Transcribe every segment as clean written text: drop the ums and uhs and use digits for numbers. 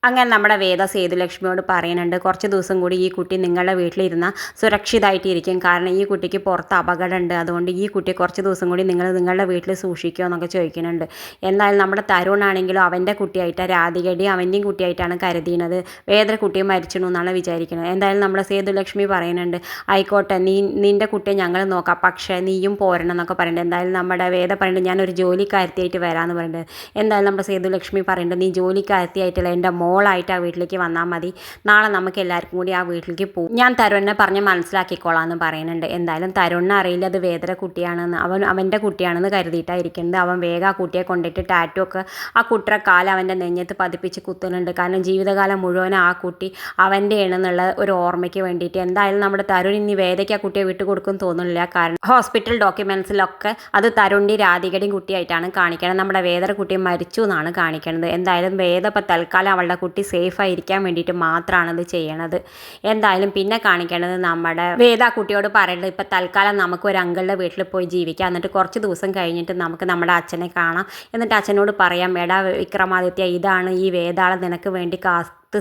അങ്ങനെ നമ്മുടെ വേദ സേതുലക്ഷ്മിയോട് പറയുന്നുണ്ട്, കുറച്ച് ദിവസം കൂടി ഈ കുട്ടി നിങ്ങളുടെ വീട്ടിലിരുന്നാൽ സുരക്ഷിതമായിട്ടിരിക്കും. കാരണം ഈ കുട്ടിക്ക് പുറത്ത് അപകടമുണ്ട്. അതുകൊണ്ട് ഈ കുട്ടി കുറച്ച് ദിവസം കൂടി നിങ്ങളുടെ വീട്ടിൽ സൂക്ഷിക്കുമോ എന്നൊക്കെ ചോദിക്കുന്നുണ്ട്. എന്തായാലും നമ്മുടെ തരുണാണെങ്കിലും അവൻ്റെ കുട്ടിയായിട്ടാണ്, രാധികയുടെയും അവൻ്റെയും കുട്ടിയായിട്ടാണ് കരുതിയത്. വേദ കുട്ടിയെ മരിച്ചിടൂ എന്നാണ് വിചാരിക്കുന്നത്. എന്തായാലും നമ്മുടെ സേതുലക്ഷ്മി പറയുന്നുണ്ട്, ആയിക്കോട്ടെ നിൻ്റെ കുട്ടിയെ ഞങ്ങൾ നോക്കാം, പക്ഷേ നീയും പോരണം എന്നൊക്കെ പറയുന്നുണ്ട്. എന്തായാലും നമ്മുടെ വേദ പറയുന്നുണ്ട്, ഞാനൊരു ജോലിക്കാരത്തിയായിട്ട് വരാമെന്ന് പറയുന്നുണ്ട്. എന്തായാലും നമ്മുടെ സേതുലക്ഷ്മി പറയുന്നുണ്ട്, നീ ജോലിക്കാരത്തിയായിട്ടില്ല, എൻ്റെ മോളായിട്ട് ആ വീട്ടിലേക്ക് വന്നാൽ മതി. നാളെ നമുക്ക് എല്ലാവർക്കും കൂടി ആ വീട്ടിലേക്ക് പോകും. ഞാൻ തരുണിനെ പറഞ്ഞ് മനസ്സിലാക്കിക്കോളാം എന്ന് പറയുന്നുണ്ട്. എന്തായാലും തരുണിനെ അറിയില്ല അത് വേദന കുട്ടിയാണെന്ന്. അവൻ്റെ കുട്ടിയാണെന്ന് കരുതിയിട്ടായിരിക്കുന്നത്. അവൻ വേഗം ആ കുട്ടിയെ കൊണ്ടിട്ട് ടാറ്റു ഒക്കെ ആ കുട്ടിയുടെ കാലം അവൻ്റെ നെഞ്ഞത്ത് പതിപ്പിച്ച് കുത്തുന്നുണ്ട്. കാരണം ജീവിതകാലം മുഴുവൻ ആ കുട്ടി അവൻ്റെ ആണെന്നുള്ള ഒരു ഓർമ്മയ്ക്ക് വേണ്ടിയിട്ട്. എന്തായാലും നമ്മുടെ തരുൺ ഇനി വേദയ്ക്ക് ആ കുട്ടിയെ വിട്ടുകൊടുക്കും തോന്നുന്നില്ല. കാരണം ഹോസ്പിറ്റൽ ഡോക്യുമെൻസിലൊക്കെ അത് തരുണിൻ്റെയും രാധികയുടെയും കുട്ടിയായിട്ടാണ് കാണിക്കുന്നത്. നമ്മുടെ വേദന കുട്ടി മരിച്ചു എന്നാണ് കാണിക്കുന്നത്. എന്തായാലും വേദ ഇപ്പോൾ തൽക്കാലം അവളുടെ കുട്ടി സേഫായിരിക്കാൻ വേണ്ടിയിട്ട് മാത്രമാണ് ഇത് ചെയ്യണത്. എന്തായാലും പിന്നെ കാണിക്കേണ്ടത് നമ്മുടെ വേദ കുട്ടിയോട് പറയുന്നത്, ഇപ്പം തൽക്കാലം നമുക്ക് ഒരു അങ്കിളുടെ വീട്ടിൽ പോയി ജീവിക്കാം, എന്നിട്ട് കുറച്ച് ദിവസം കഴിഞ്ഞിട്ട് നമുക്ക് നമ്മുടെ അച്ഛനെ കാണാം. എന്നിട്ട് അച്ഛനോട് പറയാം, എടാ വിക്രമാദിത്യ, ഇതാണ് ഈ വേദാളെ നിനക്ക് വേണ്ടി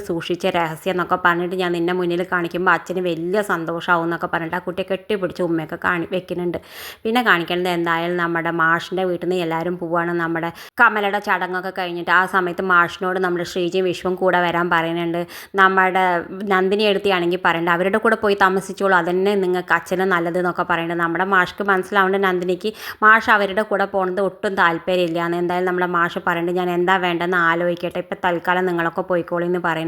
സൂക്ഷിച്ച രഹസ്യം എന്നൊക്കെ പറഞ്ഞിട്ട് ഞാൻ നിന്നെ മുന്നിൽ കാണിക്കുമ്പോൾ അച്ഛന് വലിയ സന്തോഷമാവും എന്നൊക്കെ പറഞ്ഞിട്ട് ആ കുട്ടിയെ കെട്ടിപ്പിടിച്ച് ഉമ്മയൊക്കെ വെക്കുന്നുണ്ട്. പിന്നെ കാണിക്കുന്നത് എന്തായാലും നമ്മുടെ മാഷിൻ്റെ വീട്ടിൽ നിന്ന് എല്ലാവരും പോവുകയാണ്. നമ്മുടെ കമലയുടെ ചടങ്ങൊക്കെ കഴിഞ്ഞിട്ട് ആ സമയത്ത് മാഷിനോട് നമ്മുടെ ശ്രീജിയും വിശ്വം കൂടെ വരാൻ പറയുന്നുണ്ട്. നമ്മുടെ നന്ദിനി എടുത്തിയാണെങ്കിൽ പറയുന്നുണ്ട്, അവരുടെ കൂടെ പോയി താമസിച്ചോളൂ, അതന്നെ നിങ്ങൾക്ക് അച്ഛന് നല്ലത് എന്നൊക്കെ പറയുന്നുണ്ട്. നമ്മുടെ മാഷ്ക്ക് മനസ്സിലാവുന്നുണ്ട് നന്ദിനിക്ക് മാഷ് അവരുടെ കൂടെ പോകുന്നത് ഒട്ടും താല്പര്യമില്ല എന്ന്. എന്തായാലും നമ്മുടെ മാഷ് പറയുന്നുണ്ട്, ഞാൻ എന്താ വേണ്ടതെന്ന് ആലോചിക്കട്ടെ, ഇപ്പം തൽക്കാലം നിങ്ങളൊക്കെ പോയിക്കോളി എന്ന് പറയുന്നുണ്ട്.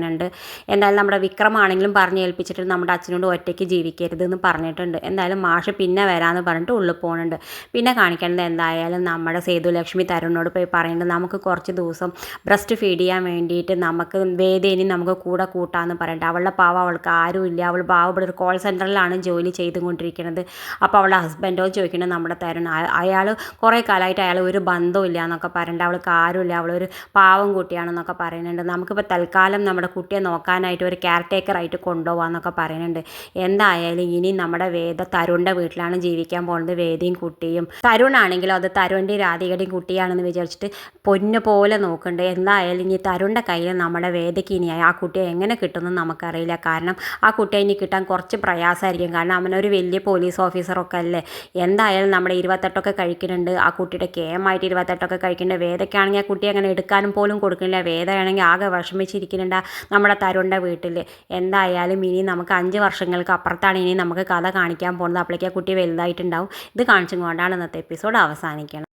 എന്തായാലും നമ്മുടെ വിക്രമാണെങ്കിലും പറഞ്ഞ് ഏൽപ്പിച്ചിട്ട് നമ്മുടെ അച്ഛനോട് ഒറ്റയ്ക്ക് ജീവിക്കരുത് എന്ന് പറഞ്ഞിട്ടുണ്ട്. എന്തായാലും മാഷ് പിന്നെ വരാമെന്ന് പറഞ്ഞിട്ട് ഉള്ളിൽ പോകുന്നുണ്ട്. പിന്നെ കാണിക്കേണ്ടത് എന്തായാലും നമ്മുടെ സേതുലക്ഷ്മി തരുണിനോട് പോയി പറയുന്നുണ്ട്, നമുക്ക് കുറച്ച് ദിവസം ബ്രസ്റ്റ് ഫീഡ് ചെയ്യാൻ വേണ്ടിയിട്ട് നമുക്ക് വേദേനി നമുക്ക് കൂടെ കൂട്ടാമെന്ന് പറഞ്ഞിട്ട്. അവളുടെ പാവം അവൾക്ക് ആരുമില്ല, അവൾ പാവം ഇവിടെ ഒരു കോൾ സെൻറ്ററിലാണ് ജോലി ചെയ്തുകൊണ്ടിരിക്കുന്നത്. അപ്പോൾ അവളുടെ ഹസ്ബൻഡോ ചോദിക്കുന്നത് നമ്മുടെ തരുൺ, അയാൾ കുറേ കാലമായിട്ട് അയാൾ ഒരു ബന്ധമില്ല എന്നൊക്കെ പറഞ്ഞിട്ട്, അവൾക്ക് ആരുമില്ല, അവളൊരു പാവം കുട്ടിയാണെന്നൊക്കെ പറയുന്നുണ്ട്. നമുക്കിപ്പോൾ തൽക്കാലം നമ്മുടെ കുട്ടിയെ നോക്കാനായിട്ട് ഒരു കെയർ ടേക്കറായിട്ട് കൊണ്ടുപോകാമെന്നൊക്കെ പറയുന്നുണ്ട്. എന്തായാലും ഇനി നമ്മുടെ വേദ തരുണിൻ്റെ വീട്ടിലാണ് ജീവിക്കാൻ പോകുന്നത്, വേദിയും കുട്ടിയും. തരുണാണെങ്കിലും അത് തരുണിൻ്റെയും രാധികയുടെയും കുട്ടിയാണെന്ന് വിചാരിച്ചിട്ട് പൊന്നു പോലെ നോക്കുന്നുണ്ട്. എന്തായാലും ഇനി തരുണിൻ്റെ കയ്യിൽ നമ്മുടെ വേദയ്ക്ക് ഇനി ആ കുട്ടിയെ എങ്ങനെ കിട്ടുമെന്ന് നമുക്കറിയില്ല. കാരണം ആ കുട്ടിയെ ഇനി കിട്ടാൻ കുറച്ച് പ്രയാസമായിരിക്കും. കാരണം അവനൊരു വലിയ പോലീസ് ഓഫീസറൊക്കെ അല്ലേ. എന്തായാലും നമ്മുടെ 28 കഴിക്കുന്നുണ്ട്, ആ കുട്ടിയുടെ കേമായിട്ട് 28 കഴിക്കുന്നുണ്ട്. വേദയ്ക്കാണെങ്കിൽ ആ കുട്ടിയെ അങ്ങനെ എടുക്കാനും പോലും കൊടുക്കുന്നില്ല. വേദയാണെങ്കിൽ ആകെ വിഷമിച്ചിരിക്കുന്നുണ്ട് നമ്മുടെ തരുണിൻ്റെ വീട്ടിൽ. എന്തായാലും ഇനി നമുക്ക് 5 വർഷങ്ങൾക്ക് അപ്പുറത്താണ് ഇനി നമുക്ക് കഥ കാണിക്കാൻ പോകുന്നത്. അപ്പോഴേക്കും ആ കുട്ടി വലുതായിട്ടുണ്ടാവും. ഇത് കാണിച്ചും കൊണ്ടാണ് ഇന്നത്തെ എപ്പിസോഡ് അവസാനിക്കണം.